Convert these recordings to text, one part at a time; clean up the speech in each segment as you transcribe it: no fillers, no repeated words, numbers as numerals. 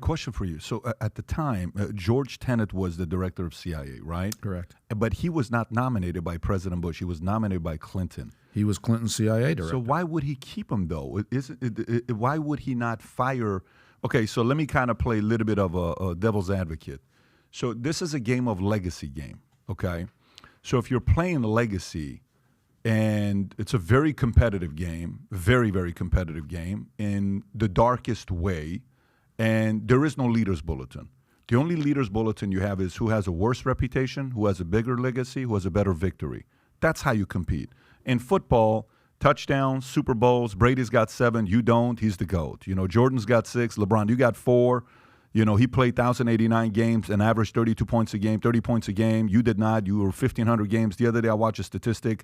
question for you. So at the time, George Tenet was the director of CIA, right? Correct. But he was not nominated by President Bush. He was nominated by Clinton. He was Clinton's CIA director. So why would he keep him, though? Why would he not fire? Okay, so let me kind of play a little bit of a devil's advocate. So this is a game of legacy game, okay? So if you're playing legacy, and it's a very competitive game, very, very competitive game in the darkest way, and there is no leader's bulletin. The only leader's bulletin you have is who has a worse reputation, who has a bigger legacy, who has a better victory. That's how you compete. In football, touchdowns, Super Bowls, Brady's got 7, you don't, he's the GOAT. You know, Jordan's got 6, LeBron, you got 4. You know, he played 1,089 games and averaged 32 points a game, 30 points a game. You did not. You were 1,500 games. The other day I watched a statistic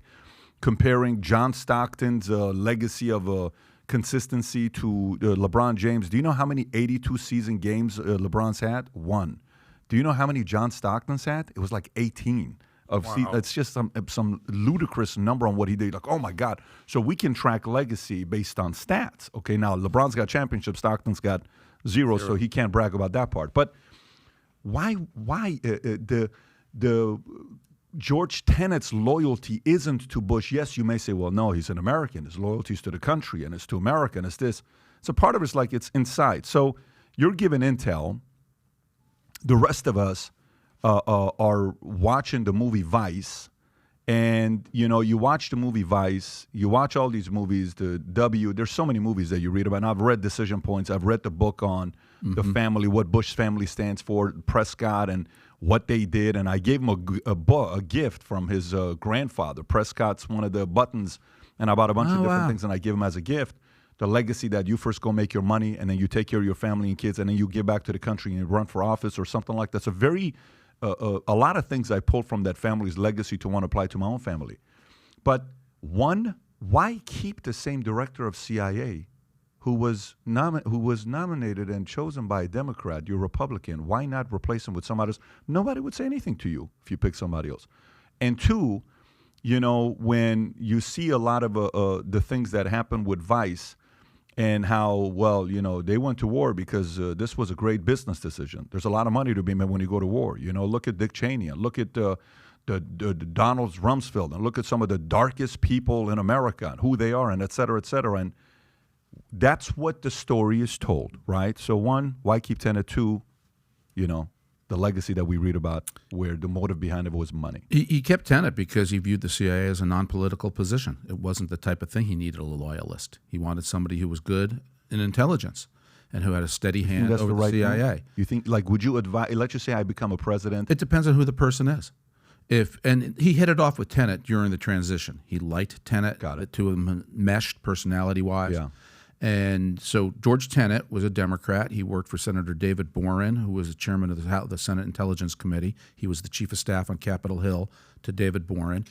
comparing John Stockton's legacy of consistency to LeBron James. Do you know how many 82-season games LeBron's had? 1. Do you know how many John Stockton's had? It was like 18. It's just some ludicrous number on what he did. Like, oh, my God. So we can track legacy based on stats. Okay, now LeBron's got championships. Stockton's got zero, so he can't brag about that part. But why the George Tenet's loyalty isn't to Bush? Yes, you may say, well, no, he's an American. His loyalty is to the country, and it's to America, and it's this. So part of it's like it's inside. So you're given intel. The rest of us are watching the movie Vice, and, you know, you watch the movie Vice, you watch all these movies, there's so many movies that you read about. And I've read Decision Points. I've read the book on the family, what Bush family stands for, Prescott, and what they did. And I gave him a gift from his grandfather. Prescott's one of the buttons, and I bought a bunch of different things, and I give him as a gift. The legacy that you first go make your money, and then you take care of your family and kids, and then you give back to the country and you run for office or something like that. It's a very... a lot of things I pulled from that family's legacy to want to apply to my own family. But one, why keep the same director of CIA who was nominated and chosen by a Democrat, you're Republican? Why not replace him with somebody else? Nobody would say anything to you if you pick somebody else. And two, you know, when you see a lot of the things that happen with Vice, and how, well, you know, they went to war because this was a great business decision. There's a lot of money to be made when you go to war. You know, look at Dick Cheney, and look at the Donald Rumsfeld, and look at some of the darkest people in America and who they are, and et cetera, et cetera. And that's what the story is told, right? So one, why keep Tenet? Two, you know, the legacy that we read about where the motive behind it was money. He kept Tenet because he viewed the CIA as a non-political position. It wasn't the type of thing he needed a loyalist. He wanted somebody who was good in intelligence and who had a steady hand over the CIA. Move? You think, like, would you advise, let's just say I become a president. It depends on who the person is. And he hit it off with Tenet during the transition. He liked Tenet. Got it. The two of them meshed personality-wise. Yeah. And so George Tenet was a Democrat. He worked for Senator David Boren, who was the chairman of the Senate Intelligence Committee. He was the chief of staff on Capitol Hill to David Boren.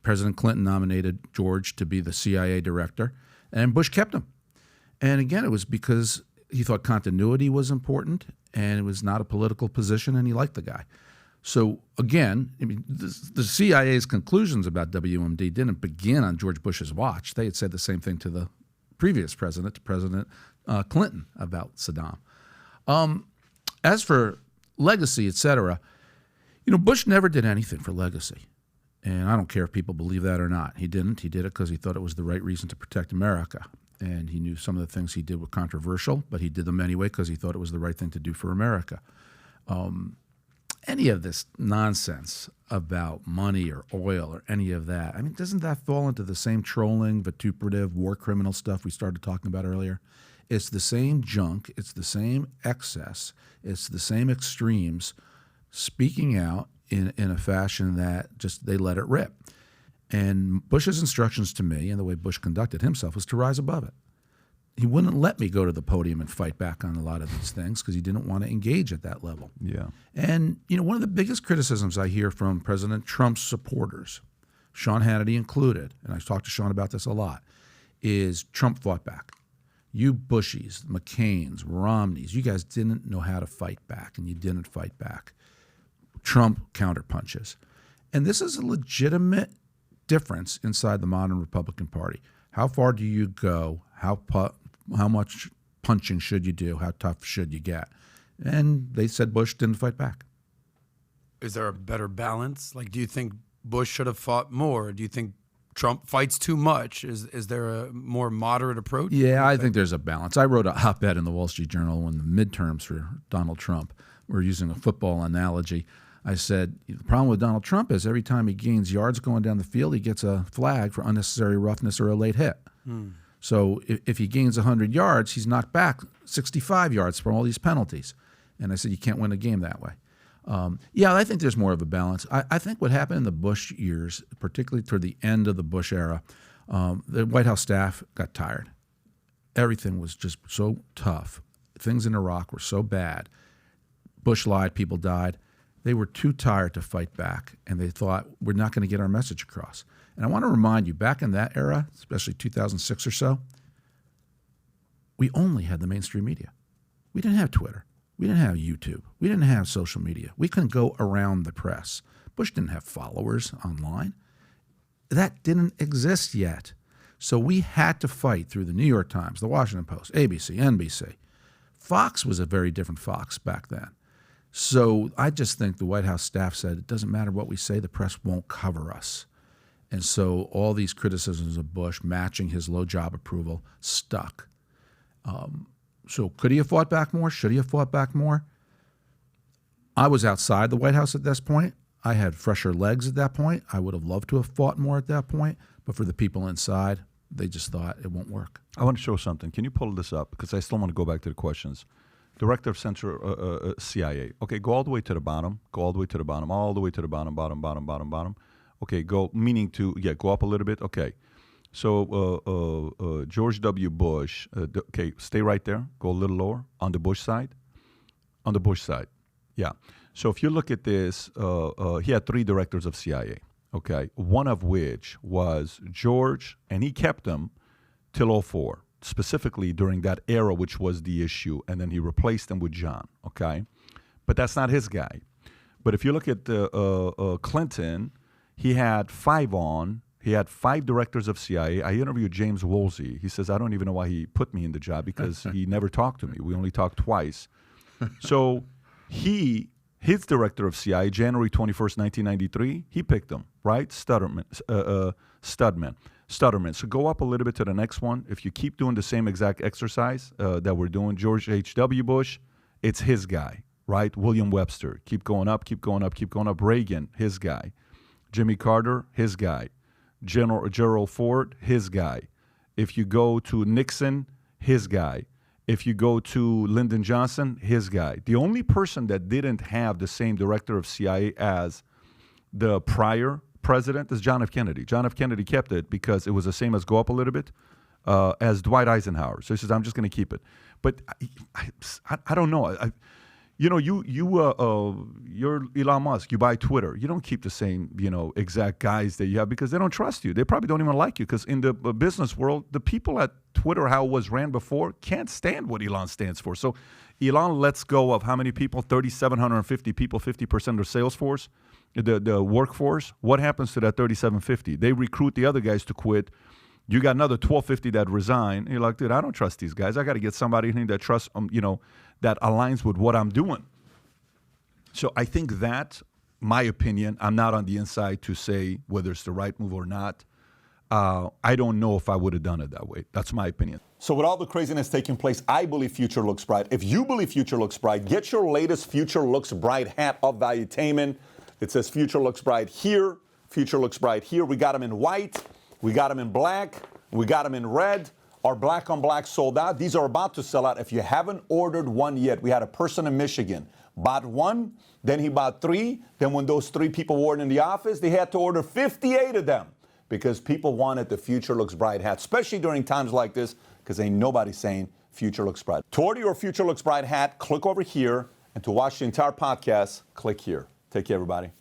President Clinton nominated George to be the CIA director, and Bush kept him. And again, it was because he thought continuity was important, and it was not a political position, and he liked the guy. So again, I mean, the CIA's conclusions about WMD didn't begin on George Bush's watch. They had said the same thing to the previous president, to President Clinton, about Saddam. As for legacy, et cetera, you know, Bush never did anything for legacy. And I don't care if people believe that or not. He didn't. He did it because he thought it was the right reason to protect America. And he knew some of the things he did were controversial, but he did them anyway because he thought it was the right thing to do for America. Any of this nonsense about money or oil or any of that, I mean, doesn't that fall into the same trolling, vituperative, war criminal stuff we started talking about earlier? It's the same junk. It's the same excess. It's the same extremes speaking out in a fashion that just they let it rip. And Bush's instructions to me and the way Bush conducted himself was to rise above it. He wouldn't let me go to the podium and fight back on a lot of these things because he didn't want to engage at that level. Yeah. And, you know, one of the biggest criticisms I hear from President Trump's supporters, Sean Hannity included, and I've talked to Sean about this a lot, is Trump fought back. You Bushies, McCains, Romneys, you guys didn't know how to fight back, and you didn't fight back. Trump counterpunches. And this is a legitimate difference inside the modern Republican Party. How far do you go? How much punching should you do? How tough should you get? And they said Bush didn't fight back. Is there a better balance? Like, do you think Bush should have fought more? Do you think Trump fights too much? Is there a more moderate approach? Yeah, I think there's a balance. I wrote a op-ed in the Wall Street Journal when the midterms for Donald Trump were using a football analogy. I said, the problem with Donald Trump is every time he gains yards going down the field, he gets a flag for unnecessary roughness or a late hit. So if he gains 100 yards, he's knocked back 65 yards from all these penalties. And I said, you can't win a game that way. Yeah, I think there's more of a balance. I think what happened in the Bush years, particularly toward the end of the Bush era, the White House staff got tired. Everything was just so tough. Things in Iraq were so bad. Bush lied, people died. They were too tired to fight back, and they thought, we're not going to get our message across. And I want to remind you, back in that era, especially 2006 or so, we only had the mainstream media. We didn't have Twitter. We didn't have YouTube. We didn't have social media. We couldn't go around the press. Bush didn't have followers online. That didn't exist yet. So we had to fight through the New York Times, the Washington Post, ABC, NBC. Fox was a very different Fox back then. So I just think the White House staff said, it doesn't matter what we say, the press won't cover us. And so all these criticisms of Bush matching his low job approval stuck. So could he have fought back more? Should he have fought back more? I was outside the White House at this point. I had fresher legs at that point. I would have loved to have fought more at that point. But for the people inside, they just thought it won't work. I want to show something. Can you pull this up? Because I still want to go back to the questions. Director of Central CIA. Okay, go all the way to the bottom. Go all the way to the bottom. All the way to the bottom, bottom. Okay, go up a little bit. Okay. So George W. Bush, okay, stay right there. Go a little lower on the Bush side. On the Bush side, yeah. So if you look at this, he had 3 directors of CIA, okay, one of which was George, and he kept them till 2004, specifically during that era, which was the issue, and then he replaced them with John, okay? But that's not his guy. But if you look at Clinton, he had 5 on. He had 5 directors of CIA. I interviewed James Woolsey. He says, I don't even know why he put me in the job because he never talked to me. We only talked twice. So his director of CIA, January 21st, 1993, he picked him, right? Stutterman. So go up a little bit to the next one. If you keep doing the same exact exercise that we're doing, George H.W. Bush, it's his guy, right? William Webster. Keep going up. Reagan, his guy. Jimmy Carter, his guy. Gerald Ford, his guy. If you go to Nixon, his guy. If you go to Lyndon Johnson, his guy. The only person that didn't have the same director of CIA as the prior president is John F. Kennedy. John F. Kennedy kept it because it was the same as go up a little bit as Dwight Eisenhower. So he says, I'm just going to keep it. But I don't know. You're Elon Musk. You buy Twitter. You don't keep the same, exact guys that you have because they don't trust you. They probably don't even like you because in the business world, the people at Twitter, how it was ran before, can't stand what Elon stands for. So Elon lets go of how many people? 3,750 people, 50% of their sales force, the workforce. What happens to that 3,750? They recruit the other guys to quit. You got another 1,250 that resign. You're like, dude, I don't trust these guys. I got to get somebody that trusts, that aligns with what I'm doing. So I think that, my opinion, I'm not on the inside to say whether it's the right move or not. I don't know if I would have done it that way. That's my opinion. So with all the craziness taking place, I believe future looks bright. If you believe future looks bright, get your latest Future Looks Bright hat of Valuetainment. It says Future Looks Bright here, Future Looks Bright here. We got them in white, we got them in black, we got them in red. Our black on black sold out. These are about to sell out. If you haven't ordered one yet, we had a person in Michigan, bought one, then he bought 3. Then when those 3 people weren't in the office, they had to order 58 of them because people wanted the Future Looks Bright hat, especially during times like this, because ain't nobody saying Future Looks Bright. To order your Future Looks Bright hat, click over here. And to watch the entire podcast, click here. Take care, everybody.